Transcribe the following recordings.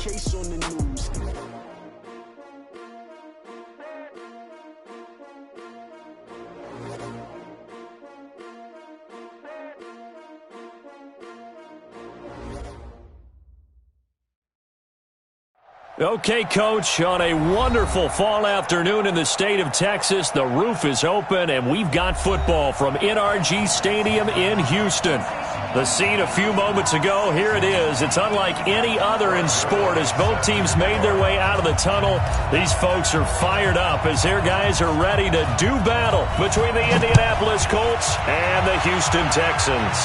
case on the news. Okay, Coach, on a wonderful fall afternoon in the state of Texas, the roof is open, and we've got football from NRG Stadium in Houston. The scene a few moments ago, here it is. It's unlike any other in sport as both teams made their way out of the tunnel. These folks are fired up as their guys are ready to do battle between the Indianapolis Colts and the Houston Texans.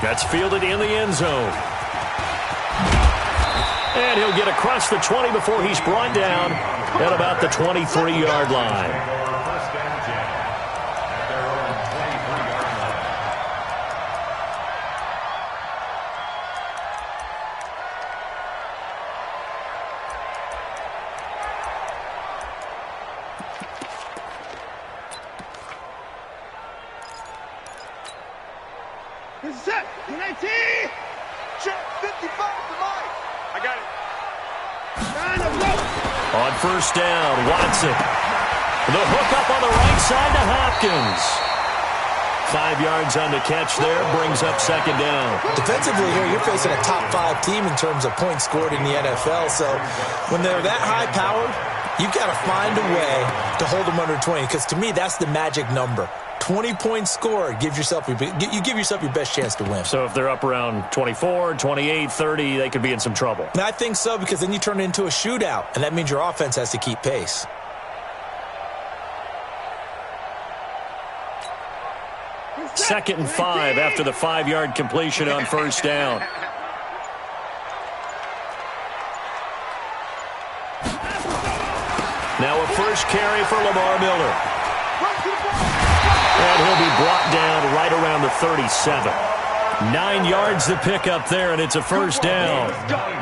That's fielded in the end zone. And he'll get across the 20 before he's brought down at about the 23-yard line. This is it. 19. Check 55 to Mike. I got it. On first down, Watson. The hook up on the right side to Hopkins. 5 yards on the catch there, brings up second down. Defensively here, you're facing a top 5 team in terms of points scored in the NFL. So when they're that high-powered, you've got to find a way to hold them under 20. Because to me, that's the magic number. 20 points scored, you give yourself your best chance to win. So if they're up around 24, 28, 30, they could be in some trouble. And I think so, because then you turn it into a shootout, and that means your offense has to keep pace. Second and 5 after the 5-yard completion on first down. Now a first carry for Lamar Miller. And he'll be brought down right around the 37. 9 yards to pick up there, and it's a first down.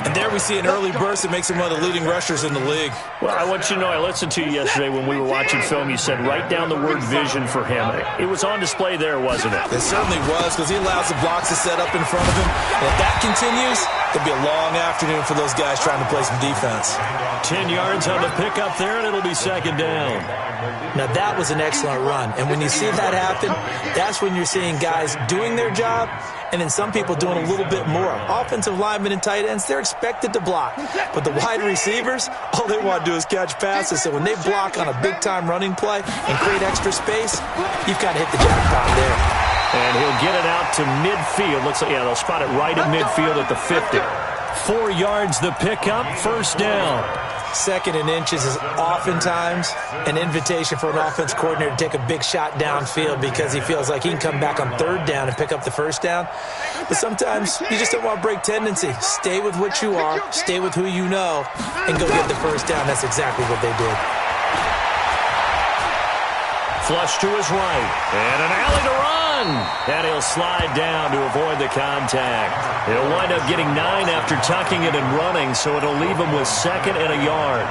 And there we see an early burst that makes him one of the leading rushers in the league. Well, I want you to know, I listened to you yesterday when we were watching film. You said write down the word vision for him. It was on display there, wasn't it? It certainly was, because he allows the blocks to set up in front of him. And if that continues, it'll be a long afternoon for those guys trying to play some defense. 10 yards on the pickup there, and it'll be second down. Now, that was an excellent run. And when you see that happen, that's when you're seeing guys doing their job and then some people doing a little bit more. Offensive linemen and tight ends, they're expected to block. But the wide receivers, all they want to do is catch passes. So when they block on a big-time running play and create extra space, you've got to hit the jackpot there. And he'll get it out to midfield. Looks like, yeah, they'll spot it right at midfield at the 50. 4 yards the pickup, first down. Second and inches is oftentimes an invitation for an offense coordinator to take a big shot downfield because he feels like he can come back on third down and pick up the first down. But sometimes you just don't want to break tendency. Stay with what you are, stay with who you know, and go get the first down. That's exactly what they did. Flush to his right, and an alley to run. And he'll slide down to avoid the contact. He'll wind up getting 9 after tucking it and running, so it'll leave him with second and a yard.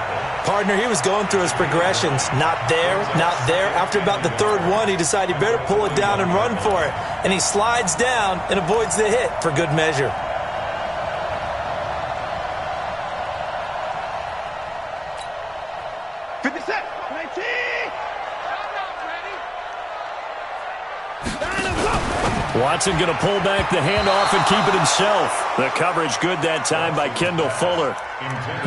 Partner, he was going through his progressions. Not there, not there. After about the third one, he decided he better pull it down and run for it. And he slides down and avoids the hit for good measure. Watson going to pull back the handoff and keep it himself. The coverage good that time by Kendall Fuller.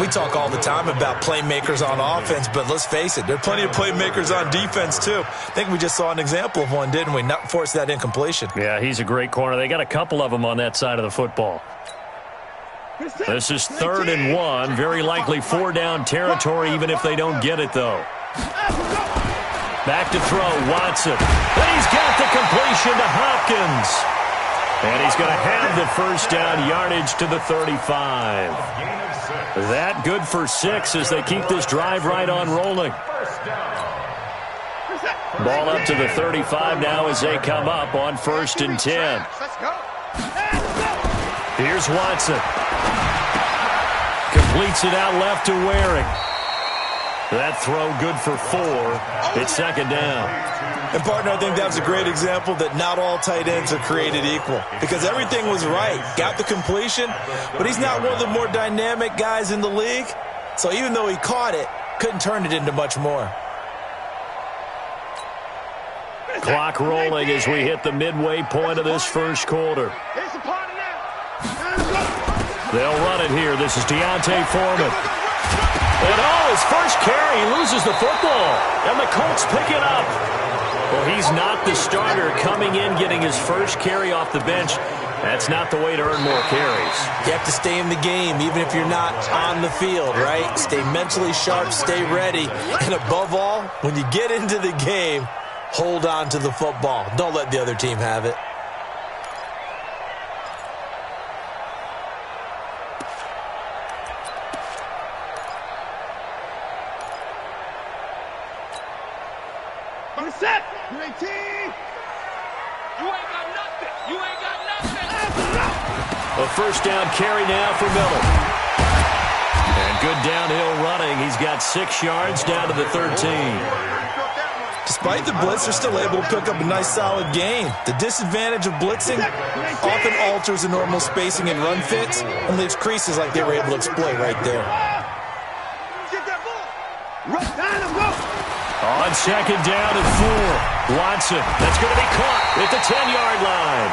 We talk all the time about playmakers on offense, but let's face it, there are plenty of playmakers on defense too. I think we just saw an example of one, didn't we? Not force that incompletion. Yeah, he's a great corner. They got a couple of them on that side of the football. This is 3rd and 1. Very likely 4-down territory, even if they don't get it, though. Back to throw, Watson. And he's got the completion to Hopkins. And he's going to have the first down yardage to the 35. That good for 6 as they keep this drive right on rolling. Ball up to the 35 now as they come up on 1st and 10. Here's Watson. Completes it out left to Waring. That throw good for 4. It's second down. And, partner, I think that was a great example that not all tight ends are created equal, because everything was right. Got the completion, but he's not one of the more dynamic guys in the league. So even though he caught it, couldn't turn it into much more. Clock rolling as we hit the midway point of this first quarter. They'll run it here. This is Deontay Foreman. And his first carry, he loses the football. And the Colts pick it up. Well, he's not the starter coming in, getting his first carry off the bench. That's not the way to earn more carries. You have to stay in the game, even if you're not on the field, right? Stay mentally sharp, stay ready. And above all, when you get into the game, hold on to the football. Don't let the other team have it. Set. You ain't got nothing. You ain't got nothing. A first down carry now for Miller. And good downhill running. He's got 6 yards down to the 13. Despite the blitz, they're still able to pick up a nice solid gain. The disadvantage of blitzing often alters the normal spacing and run fits and leaves creases like they were able to exploit right there. Get that ball. Run down and go. On second down and 4. Watson, that's going to be caught at the 10-yard line.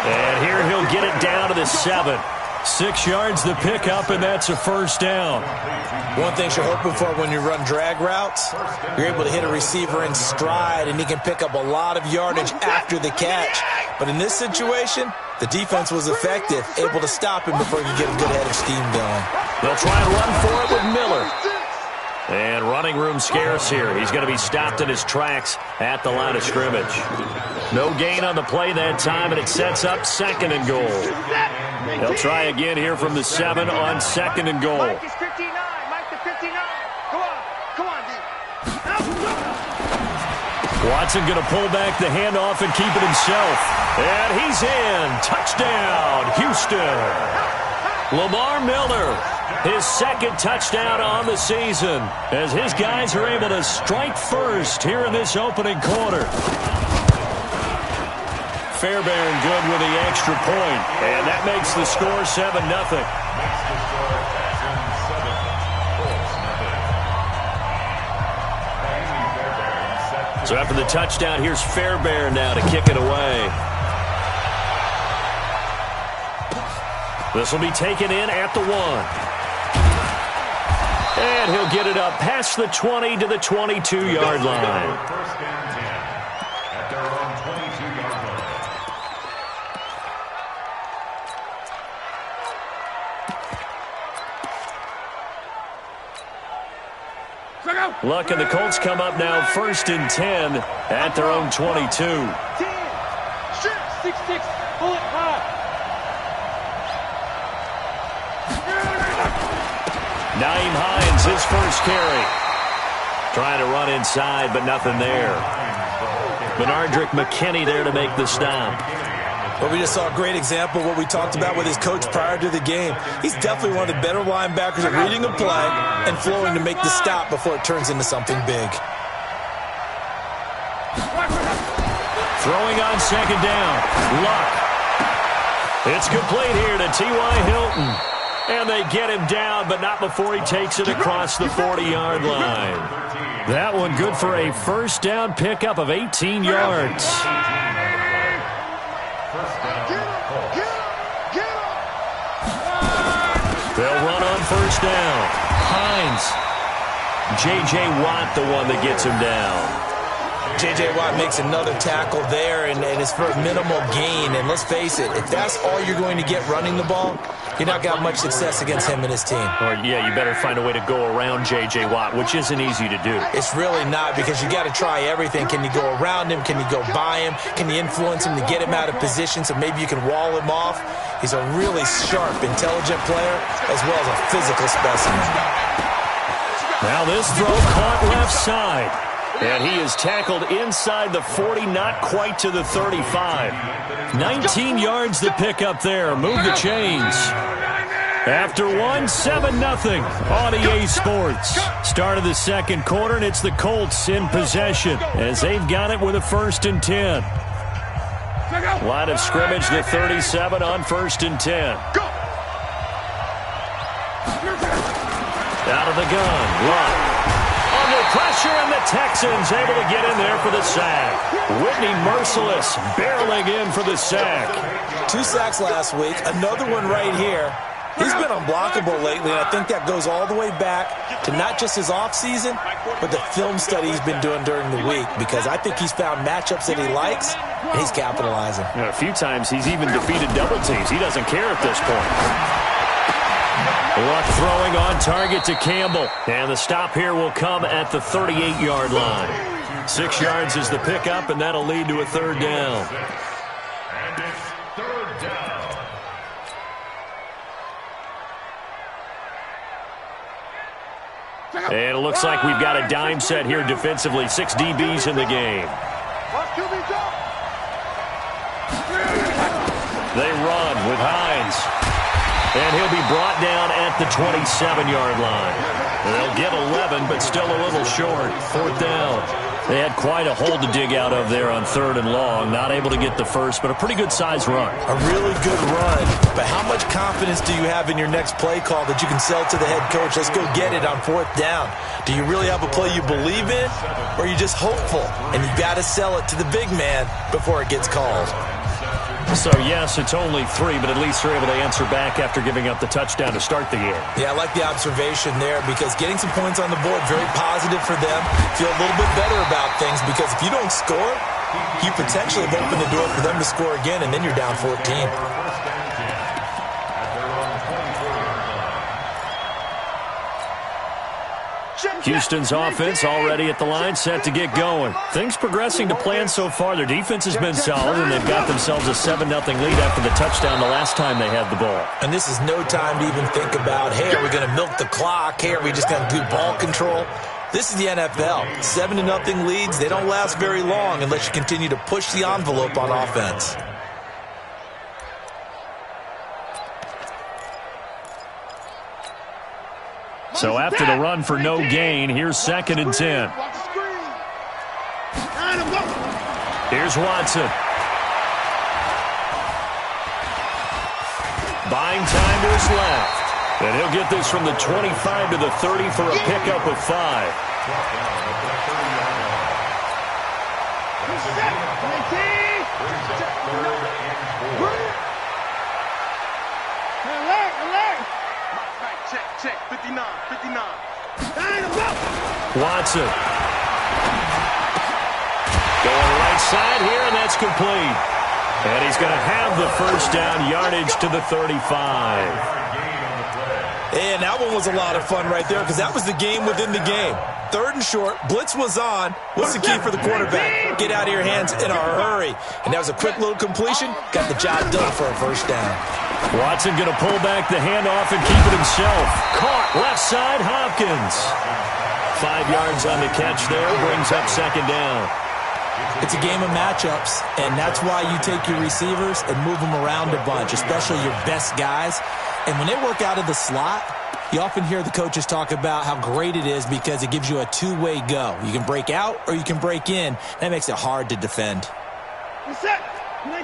And here he'll get it down to the 7. 6 yards the pickup, and that's a first down. One thing you're hoping for when you run drag routes, you're able to hit a receiver in stride, and he can pick up a lot of yardage after the catch. But in this situation, the defense was effective, able to stop him before he could get a good head of steam going. They'll try and run for it with Miller. And running room scarce here. He's going to be stopped in his tracks at the line of scrimmage. No gain on the play that time, and it sets up second and goal. They'll try again here from the 7 on second and goal. Mike is 59. Mike to 59. Come on, D. Watson going to pull back the handoff and keep it himself. And he's in. Touchdown, Houston. Lamar Miller, his second touchdown on the season, as his guys are able to strike first here in this opening quarter. Fairbairn good with the extra point, and that makes the score 7-0. So after the touchdown, here's Fairbairn now to kick it away. This will be taken in at the 1. And he'll get it up past the 20 to the 22-yard line. First down 10 at their own 22-yard line. Luck and the Colts come up now 1st and 10 at their own 22. 10. Strip. 6-6. Pull it high. Naeem Hines, his first carry. Trying to run inside, but nothing there. Benardrick McKinney there to make the stop. Well, we just saw a great example of what we talked about with his coach prior to the game. He's definitely one of the better linebackers at reading a play and flowing to make the stop before it turns into something big. Throwing on second down. Luck. It's complete here to T.Y. Hilton. And they get him down, but not before he takes it across the 40-yard line. That one good for a first down pickup of 18 yards. They'll run on first down. Hines. J.J. Watt, the one that gets him down. J.J. Watt makes another tackle there, and it's for a minimal gain. And let's face it, if that's all you're going to get running the ball, you're not going to have much success against him and his team. Or, yeah, you better find a way to go around J.J. Watt, which isn't easy to do. It's really not, because you got to try everything. Can you go around him? Can you go by him? Can you influence him to get him out of position so maybe you can wall him off? He's a really sharp, intelligent player, as well as a physical specimen. Now this throw caught left side. And he is tackled inside the 40, not quite to the 35. 19 yards the pickup there. Move the chains. After one, 7-0 on EA Sports. Start of the second quarter, and it's the Colts in possession as they've got it with a 1st and 10. Line of scrimmage, the 37 on 1st and 10. Out of the gun, run. Under pressure, and the Texans able to get in there for the sack. Whitney Merciless barreling in for the sack. 2 sacks last week, another one right here. He's been unblockable lately, and I think that goes all the way back to not just his offseason, but the film study he's been doing during the week, because I think he's found matchups that he likes, and he's capitalizing. A few times he's even defeated double teams. He doesn't care at this point. Luck throwing on target to Campbell, and the stop here will come at the 38-yard line. 6 yards is the pickup, and that'll lead to a 3rd down. And it's 3rd down. And it looks like we've got a dime set here defensively. 6 DBs in the game. They run with Hines. And he'll be brought down at the 27-yard line. They'll get 11, but still a little short. 4th down. They had quite a hole to dig out of there on 3rd and long. Not able to get the first, but a pretty good-sized run. A really good run. But how much confidence do you have in your next play call that you can sell to the head coach? Let's go get it on 4th down. Do you really have a play you believe in, or are you just hopeful? And you got to sell it to the big man before it gets called. So, yes, it's only 3, but at least they're able to answer back after giving up the touchdown to start the game. Yeah, I like the observation there, because getting some points on the board, very positive for them. Feel a little bit better about things, because if you don't score, you potentially have opened the door for them to score again, and then you're down 14. Houston's offense already at the line, set to get going. Things progressing to plan so far. Their defense has been solid, and they've got themselves a 7-0 lead after the touchdown the last time they had the ball. And this is no time to even think about, hey, are we going to milk the clock? Hey, are we just going to do ball control? This is the NFL. 7-0 leads, they don't last very long unless you continue to push the envelope on offense. So after the run for no gain, here's 2nd and 10. Here's Watson. Buying time to his left. And he'll get this from the 25 to the 30 for a pickup of 5. Check, 59. Watson. Going right side here, and that's complete. And he's going to have the 1st down, yardage to the 35. And that one was a lot of fun right there, because that was the game within the game. 3rd and short, blitz was on. What's the key for the quarterback? Get out of your hands in a hurry. And that was a quick little completion. Got the job done for a 1st down. Watson going to pull back the handoff and keep it himself. Caught left side, Hopkins. 5 yards on the catch there, brings up 2nd down. It's a game of matchups, and that's why you take your receivers and move them around a bunch, especially your best guys. And when they work out of the slot, you often hear the coaches talk about how great it is because it gives you a two-way go. You can break out or you can break in. That makes it hard to defend. Reset. 19.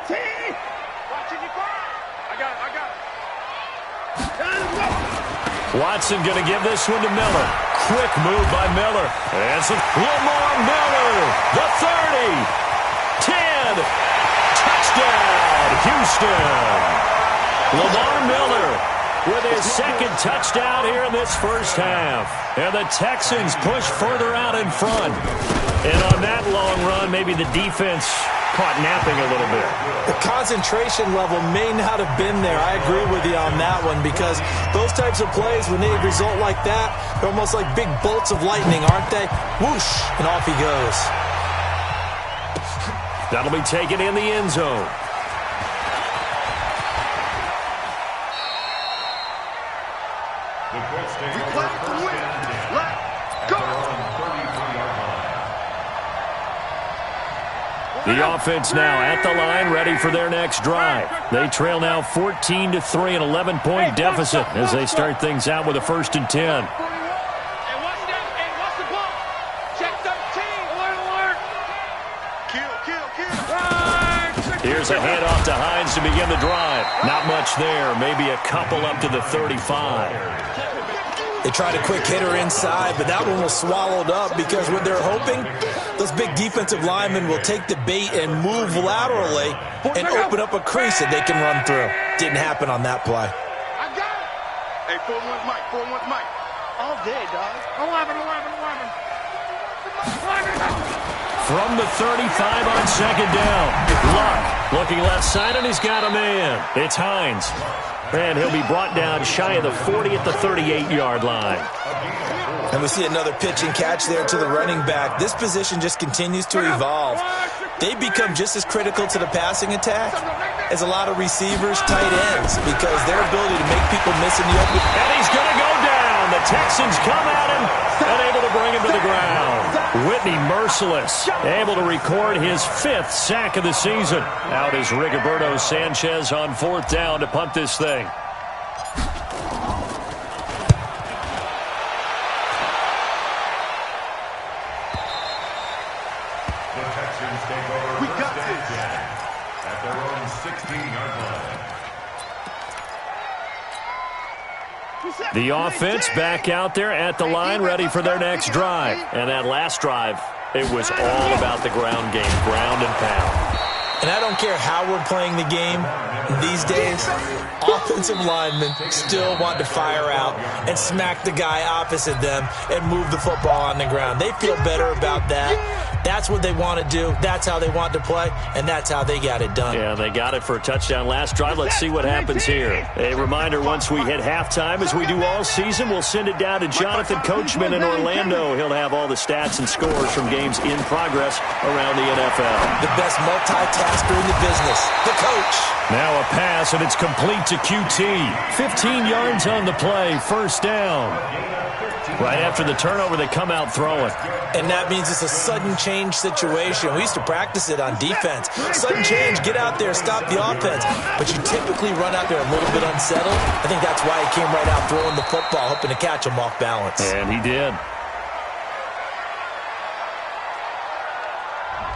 Watching you fire. I got it. Watson going to give this one to Miller. Quick move by Miller. And some Lamar Miller, the 30, 10, touchdown, Houston. Lamar Miller with his 2nd touchdown here in this 1st half. And the Texans push further out in front. And on that long run, maybe the defense caught napping a little bit. The concentration level may not have been there. I agree with you on that one, because those types of plays, when they result like that, they're almost like big bolts of lightning, aren't they? Whoosh, and off he goes. That'll be taken in the end zone. The offense now at the line, ready for their next drive. They trail now 14-3, an 11-point deficit as they start things out with a 1st and 10. Here's a handoff to Hines to begin the drive. Not much there, maybe a couple up to the 35. They tried a quick hitter inside, but that one was swallowed up because what they're hoping, those big defensive linemen will take the bait and move laterally and open up a crease that they can run through. Didn't happen on that play. I got it. Hey, 4-1's Mike. 4-1's Mike. All day, dog. 11. From the 35 on 2nd down. Luck looking left side, and he's got a man. It's Hines. And he'll be brought down shy of the 40 at the 38-yard line. And we see another pitch and catch there to the running back. This position just continues to evolve. They become just as critical to the passing attack as a lot of receivers, tight ends, because their ability to make people miss in the open. And he's going to go down. The Texans come at him and able to bring him to the ground. Whitney merciless, able to record his 5th sack of the season. Out is Rigoberto Sanchez on 4th down to punt this thing. The Texans take over. We got this. At their own 16-yard line. The offense back out there at the line, ready for their next drive. And that last drive, it was all about the ground game, ground and pound. And I don't care how we're playing the game these days, offensive linemen still want to fire out and smack the guy opposite them and move the football on the ground. They feel better about that. That's what they want to do. That's how they want to play, and that's how they got it done. Yeah, they got it for a touchdown last drive. Let's see what happens here. A reminder, once we hit halftime, as we do all season, we'll send it down to Jonathan Coachman in Orlando. He'll have all the stats and scores from games in progress around the NFL. The best multitasker in the business, the coach. Now a pass, and it's complete to QT. 15 yards on the play, 1st down. Right after the turnover, they come out throwing. And that means it's a sudden change situation. We used to practice it on defense. Sudden change, get out there, stop the offense. But you typically run out there a little bit unsettled. I think that's why he came right out throwing the football, hoping to catch him off balance. And he did.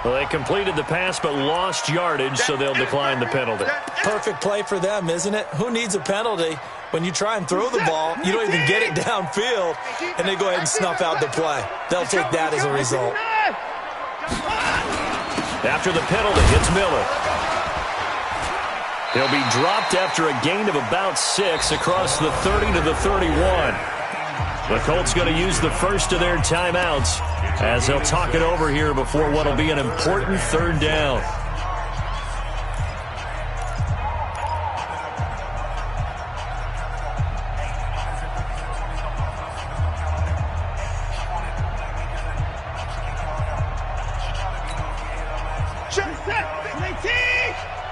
Well, they completed the pass but lost yardage, so they'll decline the penalty. Perfect play for them, isn't it? Who needs a penalty when you try and throw the ball, you don't even get it downfield, and they go ahead and snuff out the play. They'll take that as a result. After the penalty, it's Miller. He'll be dropped after a gain of about 6 across the 30 to the 31. The Colts going to use the first of their timeouts as they'll talk it over here before what will be an important 3rd down.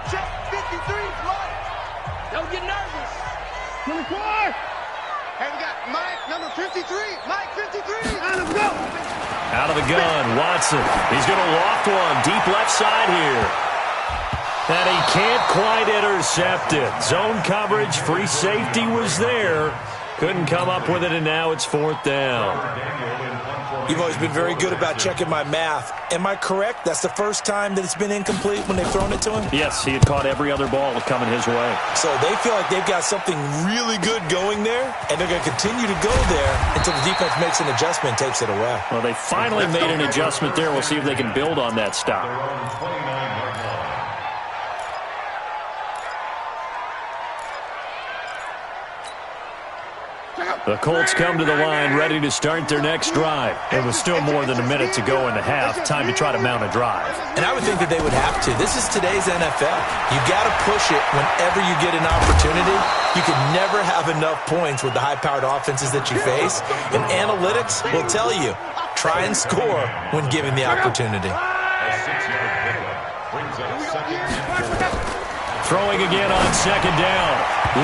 Check 53, don't get nervous. 24. Hey, we got Mike, number 53. Mike, 53. Let's go. Out of the gun, Watson. He's going to loft one deep left side here. And he can't quite intercept it. Zone coverage, free safety was there. Couldn't come up with it, and now it's 4th down. You've always been very good about checking my math. Am I correct? That's the first time that it's been incomplete when they've thrown it to him? Yes, he had caught every other ball coming his way. So they feel like they've got something really good going there, and they're going to continue to go there until the defense makes an adjustment and takes it away. Well, they finally made an adjustment there. We'll see if they can build on that stop. The Colts come to the line ready to start their next drive. It was still more than a minute to go in the half. Time to try to mount a drive. And I would think that they would have to. This is today's NFL. You got to push it whenever you get an opportunity. You can never have enough points with the high-powered offenses that you face. And analytics will tell you, try and score when given the opportunity. Throwing again on 2nd down.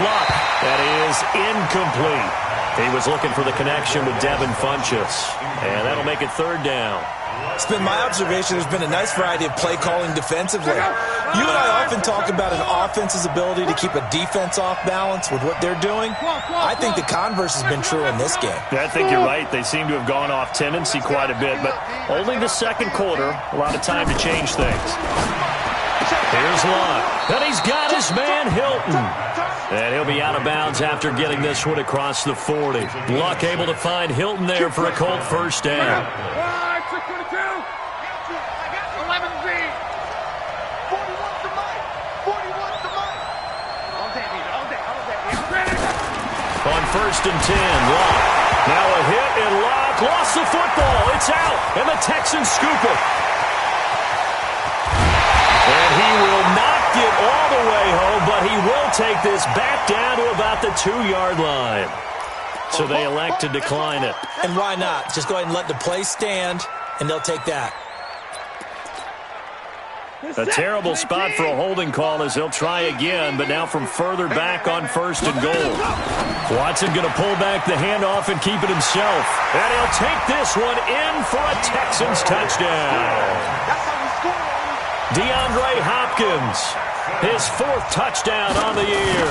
Luck. That is incomplete. He was looking for the connection with Devin Funchess, and that'll make it third down. It's been my observation there's been a nice variety of play calling defensively. You and I often talk about an offense's ability to keep a defense off balance with what they're doing. I think the converse has been true in this game. I think you're right. They seem to have gone off tendency quite a bit, but only the second quarter, a lot of time to change things. Here's Luck, and he's got his man Hilton. And he'll be out of bounds after getting this one across the 40. Luck able to find Hilton there for a Colt first down. On 1st and 10, Luck. Now a hit, and Luck lost the football. It's out, and the Texans scoop it. And he will not get all the way home, but he will take this back down to about the 2-yard line. So they elect to decline it. And why not? Just go ahead and let the play stand, and they'll take that. A terrible spot for a holding call as he'll try again, but now from further back on 1st and goal. Watson going to pull back the handoff and keep it himself. And he'll take this one in for a Texans touchdown. DeAndre Hopkins, his 4th touchdown on the year.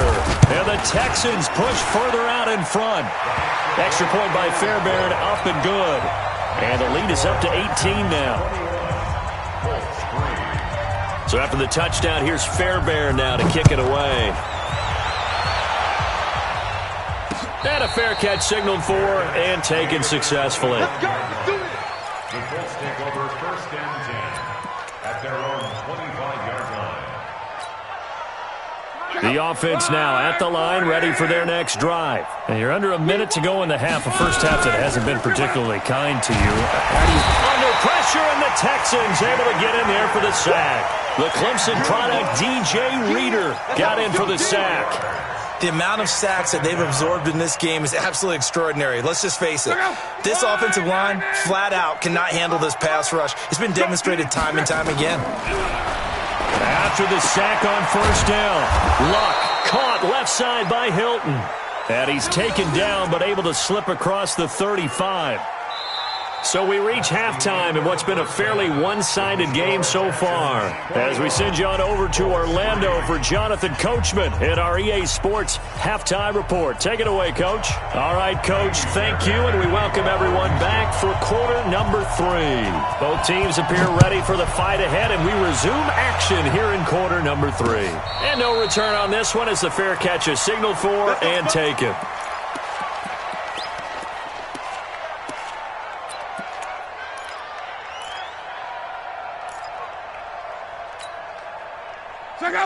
And the Texans push further out in front. Extra point by Fairbairn, up and good. And the lead is up to 18 now. So after the touchdown, here's Fairbairn now to kick it away. And a fair catch signaled for and taken successfully. The Colts take over 1st and 10 at their own 25-yard line. The offense now at the line, ready for their next drive. And you're under a minute to go in the half. A first half that hasn't been particularly kind to you. Under pressure, and the Texans able to get in there for the sack. The Clemson product, DJ Reader, got in for the sack. The amount of sacks that they've absorbed in this game is absolutely extraordinary. Let's just face it. This offensive line, flat out, cannot handle this pass rush. It's been demonstrated time and time again. After the sack on 1st down, Luck caught left side by Hilton. And he's taken down but able to slip across the 35. So we reach halftime in what's been a fairly one-sided game so far. As we send you on over to Orlando for Jonathan Coachman in our EA Sports Halftime Report. Take it away, Coach. All right, Coach, thank you, and we welcome everyone back for quarter number 3. Both teams appear ready for the fight ahead, and we resume action here in quarter number 3. And no return on this one as the fair catch is signaled for and taken.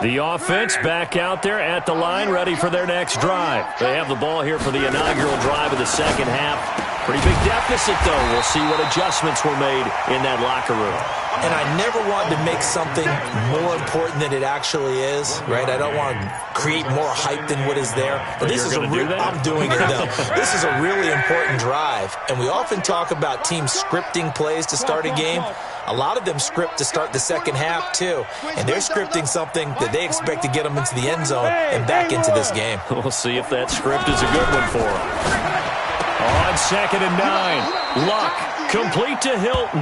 The offense back out there at the line, ready for their next drive. They have the ball here for the inaugural drive of the second half. Pretty big deficit, though. We'll see what adjustments were made in that locker room. And I never want to make something more important than it actually is, right? I don't want to create more hype than what is there. But this is I'm doing it, though. This is a really important drive. And we often talk about teams scripting plays to start a game. A lot of them script to start the second half, too. And they're scripting something that they expect to get them into the end zone and back into this game. We'll see if that script is a good one for them. On 2nd and 9, Luck complete to Hilton.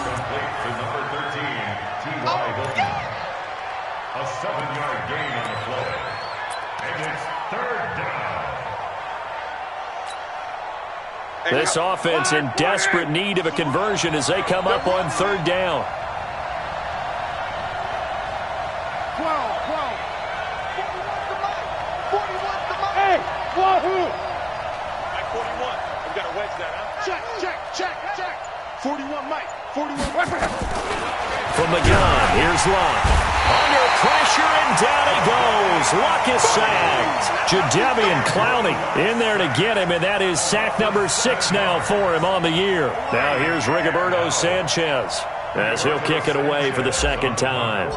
Complete to number 13, T.Y. Hilton. A 7-yard gain on the play. And it's 3rd down. This offense in desperate need of a conversion as they come up on 3rd down. 41, Mike. 41. From the gun, here's Luck. Under pressure, and down he goes. Luck is sacked. Jadeveon Clowney in there to get him, and that is sack number 6 now for him on the year. Now here's Rigoberto Sanchez as he'll kick it away for the second time.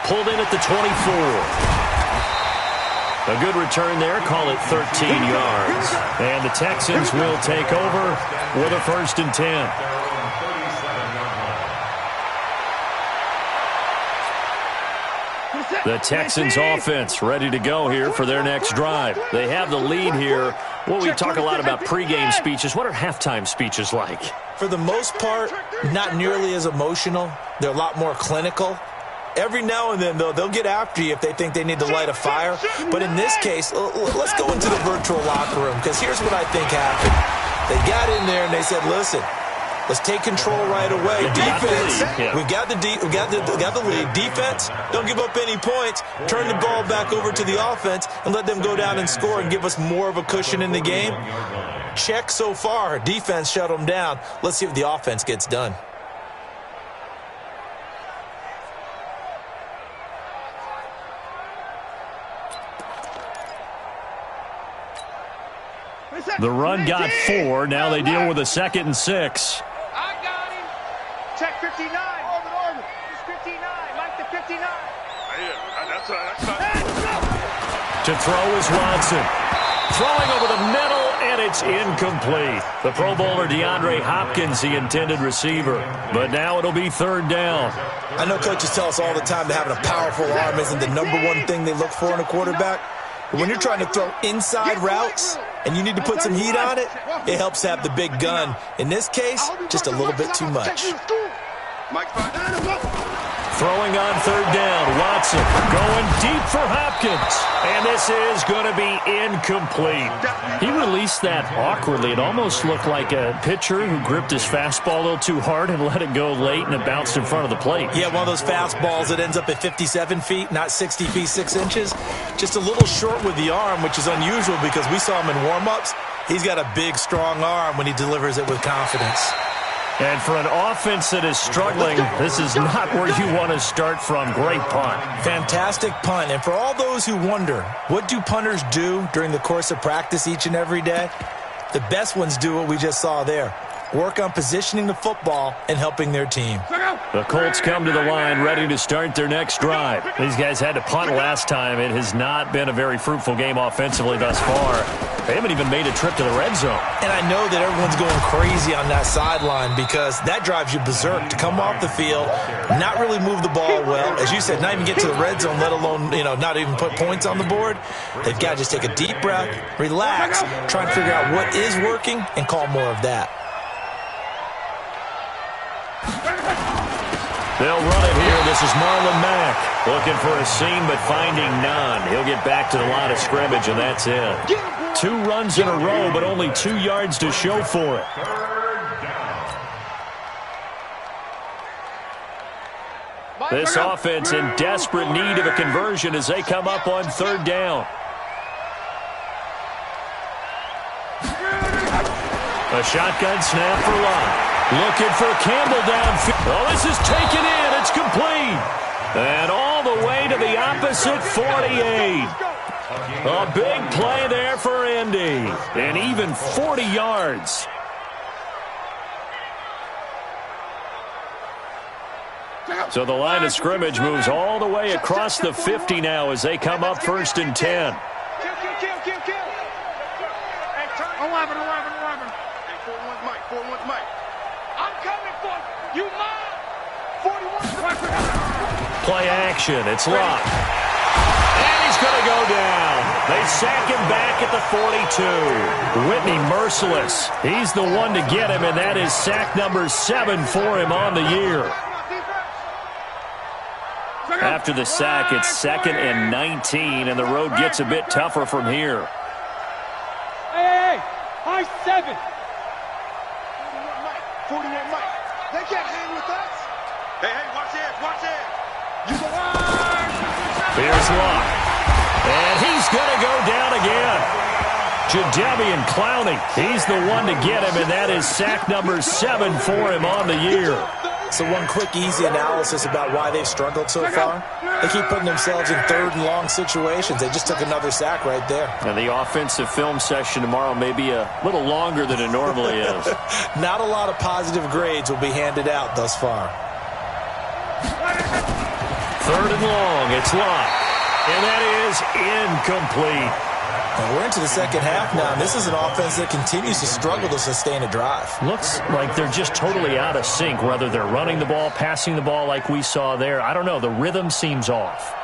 Pulled in at the 24. A good return there, call it 13 yards. And the Texans will take over with a 1st and 10. The Texans offense ready to go here for their next drive. They have the lead here. Well, we talk a lot about pregame speeches. What are halftime speeches like? For the most part, not nearly as emotional. They're a lot more clinical. Every now and then, though, they'll get after you if they think they need to light a fire. But in this case, let's go into the virtual locker room, because here's what I think happened. They got in there and they said, listen, let's take control right away. Defense, we got the lead. Defense, don't give up any points. Turn the ball back over to the offense and let them go down and score and give us more of a cushion in the game. Check so far. Defense shut them down. Let's see if the offense gets done. The run got 4. Now they deal with a 2nd and 6. I got him. Check 59. It's 59. Mike the 59. To throw is Watson. Throwing over the middle, and it's incomplete. The Pro Bowler DeAndre Hopkins, the intended receiver. But now it'll be 3rd down. I know coaches tell us all the time that having a powerful arm isn't the #1 thing they look for in a quarterback. But when you're trying to throw inside routes and you need to put some heat on it, it helps have the big gun. In this case, just a little bit too much. Throwing on 3rd down, Watson going deep for Hopkins. And this is going to be incomplete. He released that awkwardly. It almost looked like a pitcher who gripped his fastball a little too hard and let it go late, and it bounced in front of the plate. Yeah, one of those fastballs that ends up at 57 feet, not 60 feet 6 inches. Just a little short with the arm, which is unusual because we saw him in warm-ups. He's got a big, strong arm when he delivers it with confidence. And for an offense that is struggling, this is not where you want to start from. Great punt. Fantastic punt. And for all those who wonder, what do punters do during the course of practice each and every day? The best ones do what we just saw there. Work on positioning the football and helping their team. The Colts come to the line ready to start their next drive. These guys had to punt last time. It has not been a very fruitful game offensively thus far. They haven't even made a trip to the red zone. And I know that everyone's going crazy on that sideline because that drives you berserk to come off the field, not really move the ball well. As you said, not even get to the red zone, let alone, not even put points on the board. They've got to just take a deep breath, relax, try and figure out what is working, and call more of that. They'll run it here. This is Marlon Mack looking for a seam but finding none. He'll get back to the line of scrimmage, and that's it. 2 runs in a row, but only 2 yards to show for it. This offense in desperate need of a conversion as they come up on 3rd down. A shotgun snap for Lott. Looking for Campbell downfield. Oh, this is taken in. It's complete. And all the way to the opposite 48. A big play there for Indy. And even 40 yards. So the line of scrimmage moves all the way across the 50 now as they come up 1st and 10. Kill. 11. 4-1's Mike. 4-1's Mike. I'm coming for you, Mike. 41. Play action. It's Lott. And he's going to go down. They sack him back at the 42. Whitney merciless. He's the one to get him, and that is sack number 7 for him on the year. After the sack, it's 2nd and 19, and the road gets a bit tougher from here. Hey, high 7. 41 Mike. They can't hang with us. Hey, watch it. You go on. Here's Lott. And he's going to go down again. Jadeveon Clowney. He's the one to get him, and that is sack number 7 for him on the year. So one quick, easy analysis about why they've struggled so far. They keep putting themselves in 3rd and long situations. They just took another sack right there. And the offensive film session tomorrow may be a little longer than it normally is. Not a lot of positive grades will be handed out thus far. 3rd and long. It's Lott. And that is incomplete. And we're into the 2nd half now, and this is an offense that continues to struggle to sustain a drive. Looks like they're just totally out of sync, whether they're running the ball, passing the ball like we saw there. I don't know. The rhythm seems off.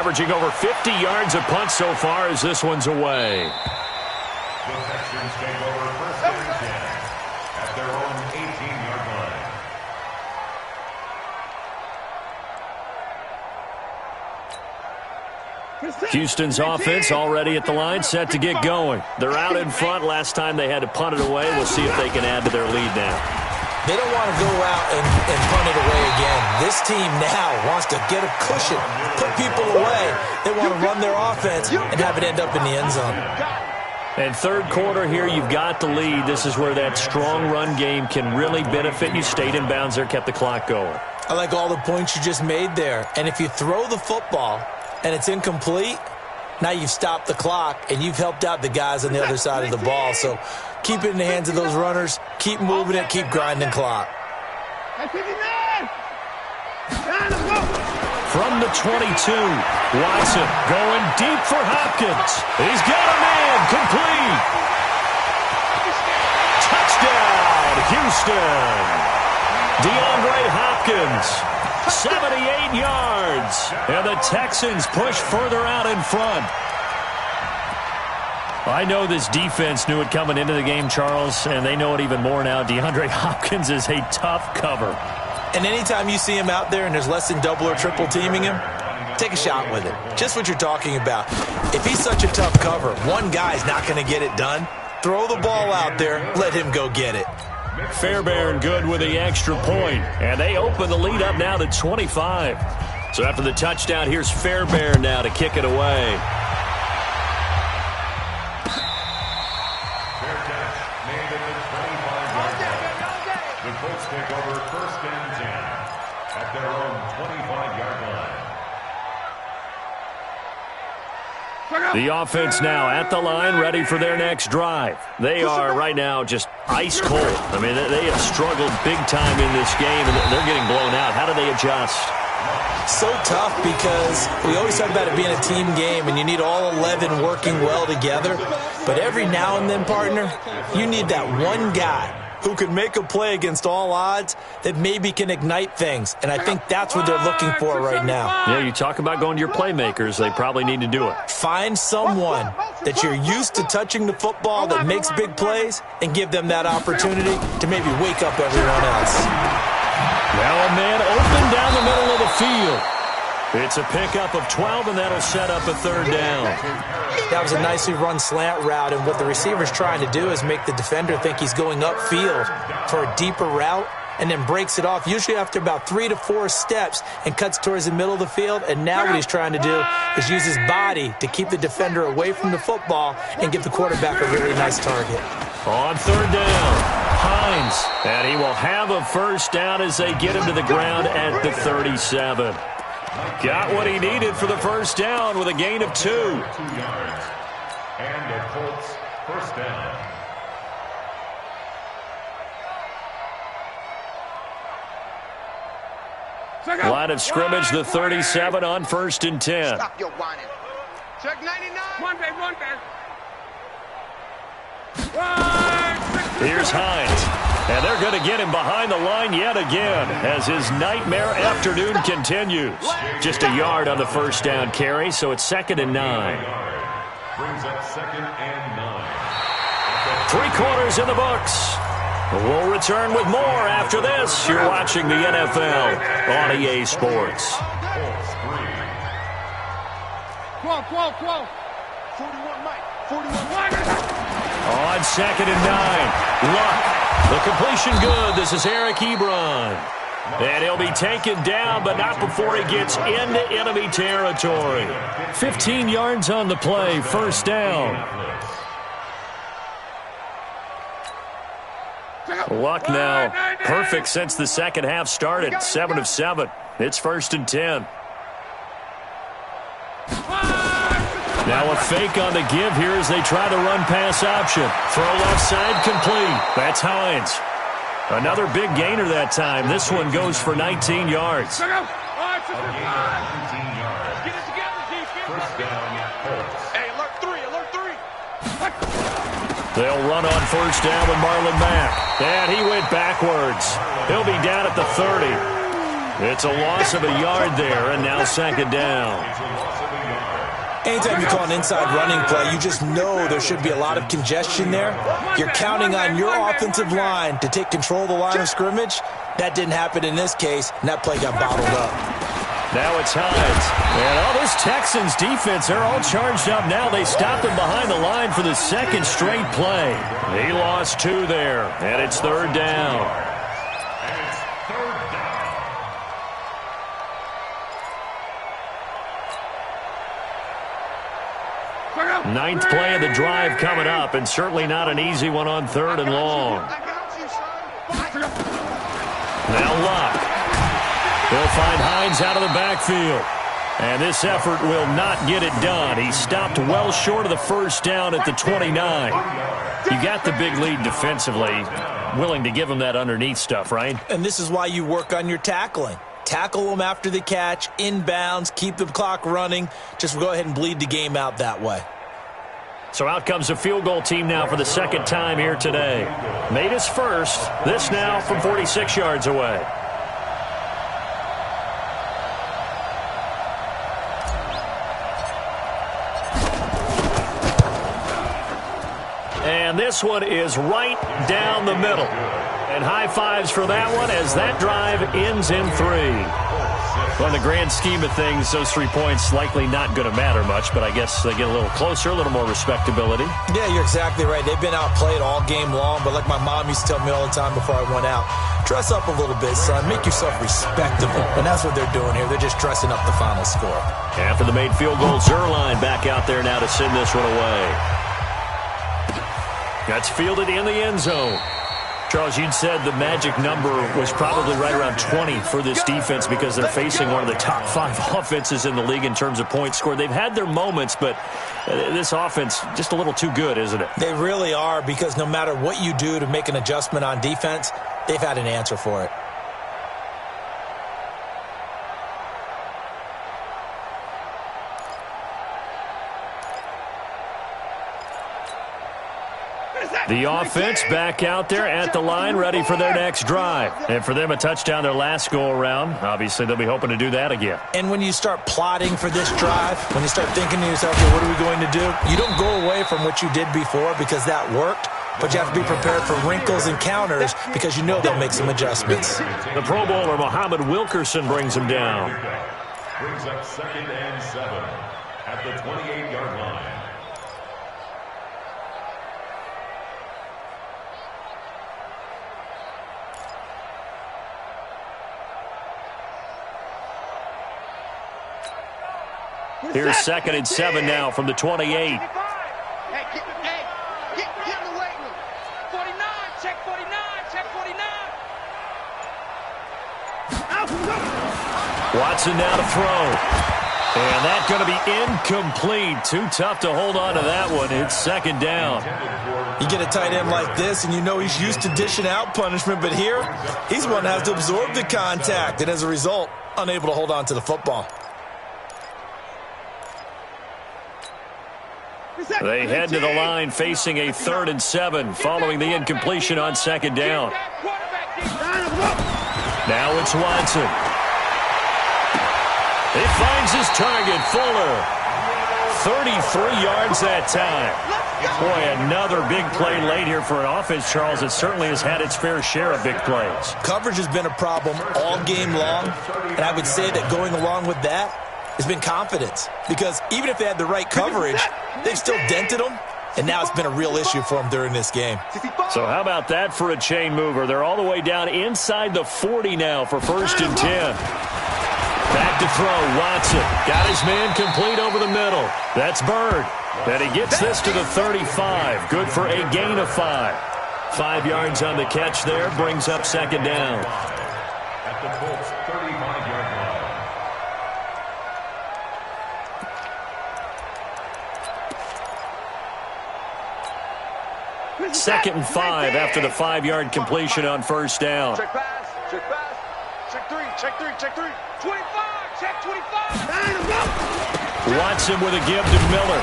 averaging over 50 yards a punt so far as this one's away. The Texans take over first and 10 at their own 18-yard line. Houston's offense already at the line, set to get going. They're out in front. Last time they had to punt it away. We'll see if they can add to their lead now. They don't want to go out and punt it away again. This team now wants to get a cushion, put people away. They want to run their offense and have it end up in the end zone. And third quarter here, you've got the lead. This is where that strong run game can really benefit you. Stayed in bounds there, kept the clock going. I like all the points you just made there. And if you throw the football and it's incomplete, now you've stopped the clock and you've helped out the guys on the other side of the ball. So keep it in the hands of those runners. Keep moving it. Keep grinding clock. From the 22, Watson going deep for Hopkins. He's got a man. Complete. Touchdown, Houston. DeAndre Hopkins. 78 yards, and the Texans push further out in front. I know this defense knew it coming into the game, Charles, and they know it even more now. DeAndre Hopkins is a tough cover. And anytime you see him out there and there's less than double or triple teaming him, take a shot with it. Just what you're talking about. If he's such a tough cover, one guy's not going to get it done. Throw the ball out there, let him go get it. Fairbairn good with the extra point, and they open the lead up now to 25. So after the touchdown, here's Fairbairn now to kick it away. Fair catch made at the 25-yard line. The Colts take over first and 10 at their own 25-yard line. The offense now at the line, ready for their next drive. They are right now just ice cold. I mean, they have struggled big time in this game, and they're getting blown out. How do they adjust? So tough because we always talk about it being a team game, and you need all 11 working well together. But every now and then, partner, you need that one guy who can make a play against all odds that maybe can ignite things. And I think that's what they're looking for right now. Yeah, you talk about going to your playmakers. They probably need to do it. Find someone that you're used to touching the football that makes big plays and give them that opportunity to maybe wake up everyone else. Now a man open down the middle of the field. It's a pickup of 12, and that'll set up a third down. That was a nicely run slant route, and what the receiver's trying to do is make the defender think he's going upfield for a deeper route and then breaks it off, usually after about 3 to 4 steps, and cuts towards the middle of the field. And now what he's trying to do is use his body to keep the defender away from the football and give the quarterback a really nice target. On third down, Hines, and he will have a first down as they get him to the ground at the 37. Got what he needed for the first down with a gain of 2. 2 yards. And the Colts first down. Line of scrimmage, the 37 on first and 10. Stop your whining. Check 99. One back. Here's Hines. And they're going to get him behind the line yet again as his nightmare afternoon continues. Just a yard on the first down carry, so it's 2nd and 9. Brings up 2nd and 9. 3 quarters in the books. We'll return with more after this. You're watching the NFL on EA Sports. Colts 3. 12. 41, Mike. 41. On 2nd and 9. Luck. The completion good. This is Eric Ebron. And he'll be taken down, but not before he gets into enemy territory. 15 yards on the play. First down. Luck now perfect since the second half started. 7 of 7. It's 1st and 10. Now a fake on the give here as they try the run-pass option. Throw left side complete. That's Hines. Another big gainer that time. This one goes for 19 yards. A gain of 19 yards. Get it together, defense. First down, Colts. Hey, alert 3. They'll run on first down with Marlon Mack. And he went backwards. He'll be down at the 30. It's a loss of a yard there, and now second down. Anytime you call an inside running play, you just know there should be a lot of congestion there. You're counting on your offensive line to take control of the line of scrimmage. That didn't happen in this case, and that play got bottled up. Now it's Hines. And all this Texans defense, they're all charged up now. They stopped him behind the line for the second straight play. He lost 2 there, and it's third down. Ninth play of the drive coming up, and certainly not an easy one on third and long. Now Luck. He'll find Hines out of the backfield. And this effort will not get it done. He stopped well short of the first down at the 29. You got the big lead defensively. Willing to give him that underneath stuff, right? And this is why you work on your tackling. Tackle them after the catch, inbounds, keep the clock running. Just go ahead and bleed the game out that way. So out comes the field goal team now for the second time here today. Made his first. This now from 46 yards away. And this one is right down the middle. And high fives for that one as that drive ends in 3. Well, in the grand scheme of things, those 3 points likely not going to matter much, but I guess they get a little closer, a little more respectability. Yeah, you're exactly right. They've been outplayed all game long, but like my mom used to tell me all the time before I went out, dress up a little bit, son. Make yourself respectable. And that's what they're doing here. They're just dressing up the final score. After the made field goal, Zerline back out there now to send this one away. That's fielded in the end zone. Charles, you'd said the magic number was probably right around 20 for this defense because they're facing one of the top 5 offenses in the league in terms of points scored. They've had their moments, but this offense just a little too good, isn't it? They really are, because no matter what you do to make an adjustment on defense, they've had an answer for it. The offense back out there at the line, ready for their next drive. And for them, a touchdown their last go-around. Obviously, they'll be hoping to do that again. And when you start plotting for this drive, when you start thinking to yourself, okay, what are we going to do? You don't go away from what you did before because that worked, but you have to be prepared for wrinkles and counters because you know they'll make some adjustments. The Pro Bowler, Muhammad Wilkerson, brings him down. Brings up 2nd and 7 at the 28-yard line. Here's 2nd and 7 now from the 28. Hey, get in the weight room. 49, check 49, check 49. Watson now to throw. And that's going to be incomplete. Too tough to hold on to that one. It's 2nd down. You get a tight end like this, and you know he's used to dishing out punishment, but here, he's one that has to absorb the contact, and as a result, unable to hold on to the football. They head to the line facing a 3rd and 7 following the incompletion on 2nd down. Now it's Watson. He finds his target, Fuller. 33 yards that time. Boy, another big play late here for an offense, Charles. It certainly has had its fair share of big plays. Coverage has been a problem all game long, and I would say that going along with that has been confidence, because even if they had the right coverage, they've still dented them, and now it's been a real issue for them during this game. So how about that for a chain mover? They're all the way down inside the 40 now for 1st and 10. Back to throw, Watson. Got his man complete over the middle. That's Bird. And he gets this to the 35. Good for a gain of 5. 5 yards on the catch there, brings up 2nd down. At the Colts' 35-yard line. 2nd and 5 after the 5-yard completion on 1st down. Check pass, check pass, check 3, check 3, check 3. 25, check 25. Watson with a give to Miller.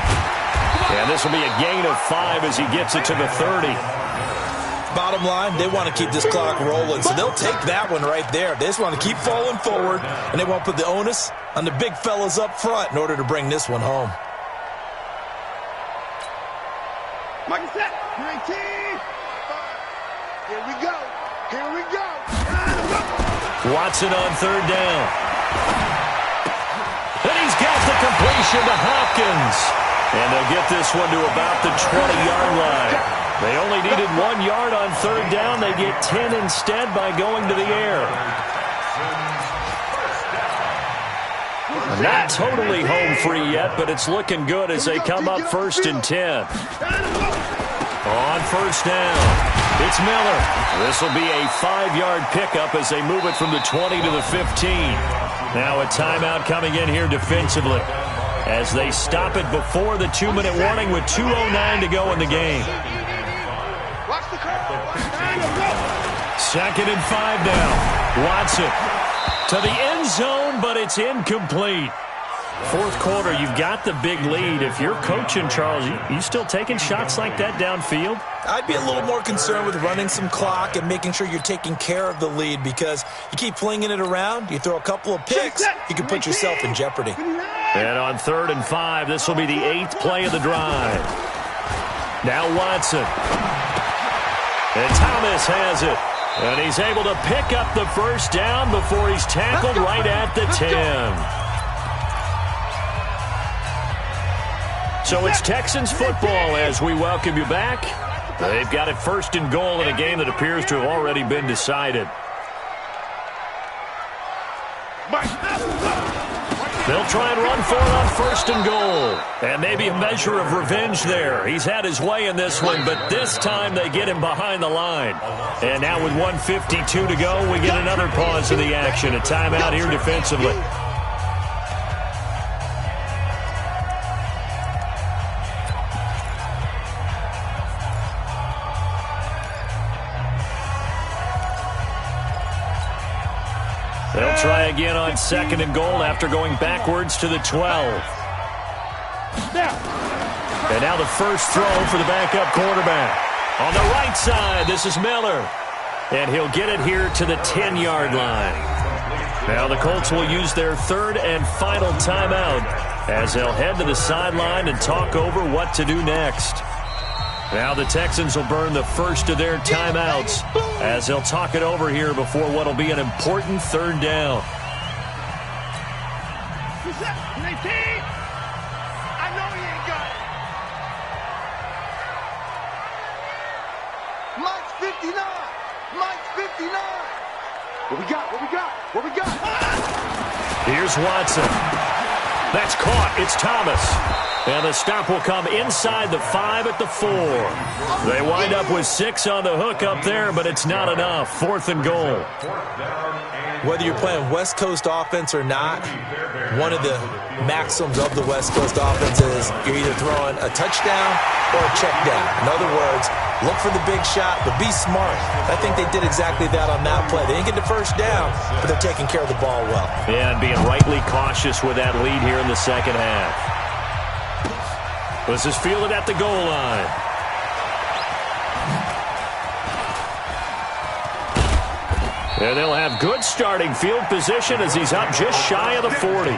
And this will be a gain of 5 as he gets it to the 30. Bottom line, they want to keep this clock rolling, so they'll take that one right there. They just want to keep falling forward, and they won't put the onus on the big fellas up front in order to bring this one home. Mike, set. 19. Here we go. Here we go. Watson on third down. And he's got the completion to Hopkins. And they'll get this one to about the 20-yard line. They only needed 1 yard on third down. They get 10 instead by going to the air. Not totally home free yet, but it's looking good as they come up 1st and 10. On first down, it's Miller. This will be a 5-yard pickup as they move it from the 20 to the 15. Now a timeout coming in here defensively as they stop it before the 2-minute warning with 2:09 to go in the game. Second and 5 now. Watson to the end zone, but it's incomplete. Fourth quarter, you've got the big lead. If you're coaching, Charles, you still taking shots like that downfield? I'd be a little more concerned with running some clock and making sure you're taking care of the lead, because you keep flinging it around, you throw a couple of picks, you can put yourself in jeopardy. And on 3rd and 5, this will be the 8th play of the drive. Now Watson. And Thomas has it. And he's able to pick up the first down before he's tackled right at the 10. So it's Texans football as we welcome you back. They've got it 1st and goal in a game that appears to have already been decided. They'll try and run for it on 1st and goal. And maybe a measure of revenge there. He's had his way in this one, but this time they get him behind the line. And now with 1:52 to go, we get another pause of the action. A timeout here defensively. They'll try again on 2nd and goal after going backwards to the 12. And now the first throw for the backup quarterback. On the right side, this is Miller. And he'll get it here to the 10-yard line. Now the Colts will use their 3rd and final timeout as they'll head to the sideline and talk over what to do next. Now the Texans will burn the first of their timeouts as they'll talk it over here before what will be an important 3rd down. I know he ain't got it. Mike's 59. Mike's 59. What we got? What we got? What we got? Here's Watson. That's caught. It's Thomas. And the stop will come inside the 5 at the 4. They wind up with 6 on the hook up there, but it's not enough. 4th and goal. Whether you're playing West Coast offense or not, one of the maxims of the West Coast offense is you're either throwing a touchdown or a check down. In other words, look for the big shot, but be smart. I think they did exactly that on that play. They didn't get the first down, but they're taking care of the ball well. Yeah, and being rightly cautious with that lead here in the second half. This is fielded at the goal line. And they'll have good starting field position as he's up just shy of the 40.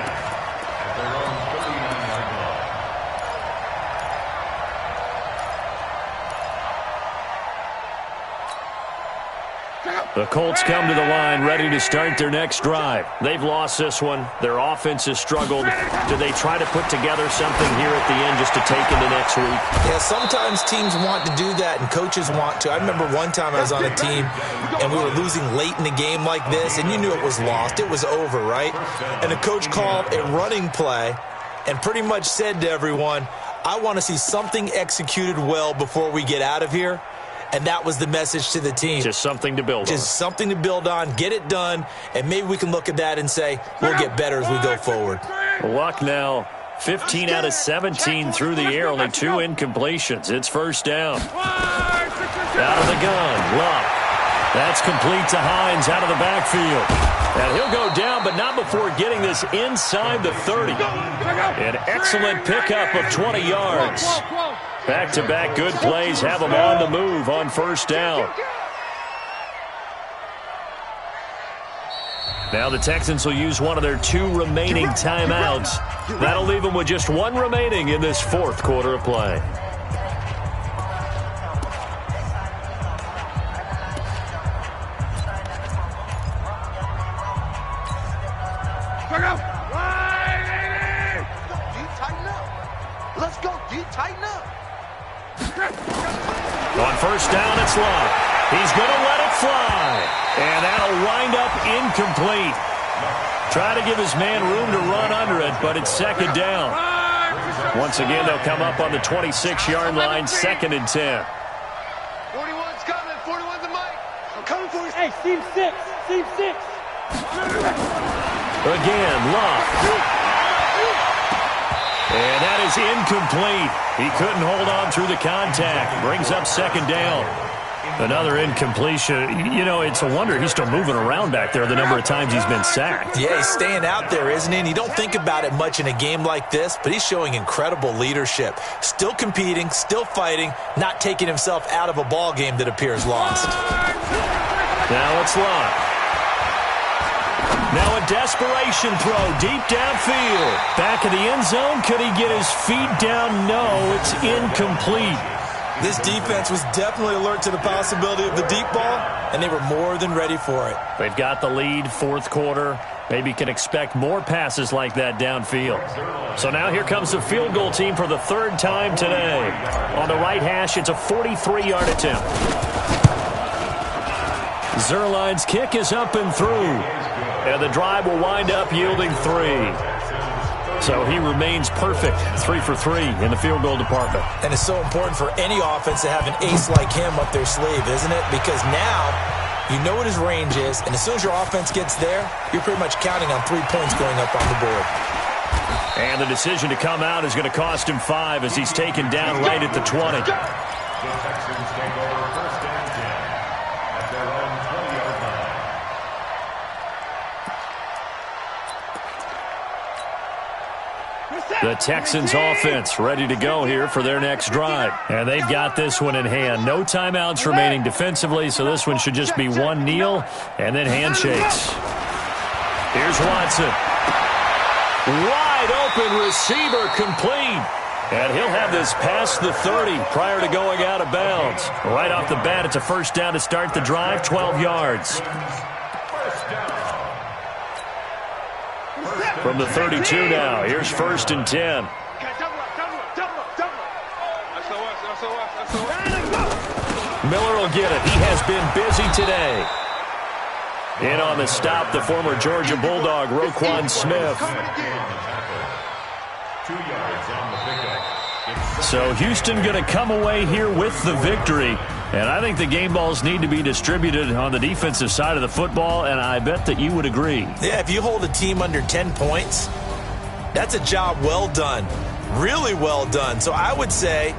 The Colts come to the line ready to start their next drive. They've lost this one. Their offense has struggled. Do they try to put together something here at the end just to take into next week? Yeah, sometimes teams want to do that and coaches want to. I remember one time I was on a team and we were losing late in the game like this, and you knew it was lost. It was over, right? And the coach called a running play and pretty much said to everyone, I want to see something executed well before we get out of here. And that was the message to the team. Just something to build on. Just something to build on, get it done, and maybe we can look at that and say, we'll get better as we go forward. Luck now, 15 out of 17 through the air, only 2 incompletions. It's first down. Out of the gun, Luck. That's complete to Hines out of the backfield. And he'll go down, but not before getting this inside the 30. An excellent pickup of 20 yards. Back-to-back good plays have him on the move on first down. Now the Texans will use one of their 2 remaining timeouts. That'll leave them with just 1 remaining in this 4th quarter of play. Let's go, D. Tighten up. On first down, it's Love. He's going to let it fly. And that'll wind up incomplete. Try to give his man room to run under it, but it's 2nd down. Once again, they'll come up on the 26-yard line, 2nd and 10. 41's coming. 41's the mic. I'm coming for you. Hey, Steve 6. Steve 6. Again, Love. And that is incomplete. He couldn't hold on through the contact. Brings up 2nd down. Another incompletion. You know, it's a wonder he's still moving around back there the number of times he's been sacked. Yeah, he's staying out there, isn't he? And you don't think about it much in a game like this, but he's showing incredible leadership. Still competing, still fighting, not taking himself out of a ball game that appears lost. Now it's Love. Now a desperation throw deep downfield. Back of the end zone. Could he get his feet down? No, it's incomplete. This defense was definitely alert to the possibility of the deep ball, and they were more than ready for it. They've got the lead, 4th quarter. Maybe can expect more passes like that downfield. So now here comes the field goal team for the 3rd time today. On the right hash, it's a 43-yard attempt. Zerline's kick is up and through. And the drive will wind up yielding 3. So he remains perfect, 3 for 3 in the field goal department. And it's so important for any offense to have an ace like him up their sleeve, isn't it? Because now you know what his range is, and as soon as your offense gets there, you're pretty much counting on 3 points going up on the board. And the decision to come out is going to cost him 5 as he's taken down right at the 20. The Texans take over 1st and 10 at their own 20-yard line. The Texans offense ready to go here for their next drive. And they've got this one in hand. No timeouts remaining defensively, so this one should just be 1 kneel and then handshakes. Here's Watson. Wide open receiver complete. And he'll have this past the 30 prior to going out of bounds. Right off the bat, it's a 1st down to start the drive, 12 yards. From the 32 now, here's 1st and 10. Miller will get it. He has been busy today. In on the stop, the former Georgia Bulldog, Roquan Smith. 2 yards on the pickup. So Houston going to come away here with the victory. And I think the game balls need to be distributed on the defensive side of the football, and I bet that you would agree. Yeah, if you hold a team under 10 points, that's a job well done. Really well done. So I would say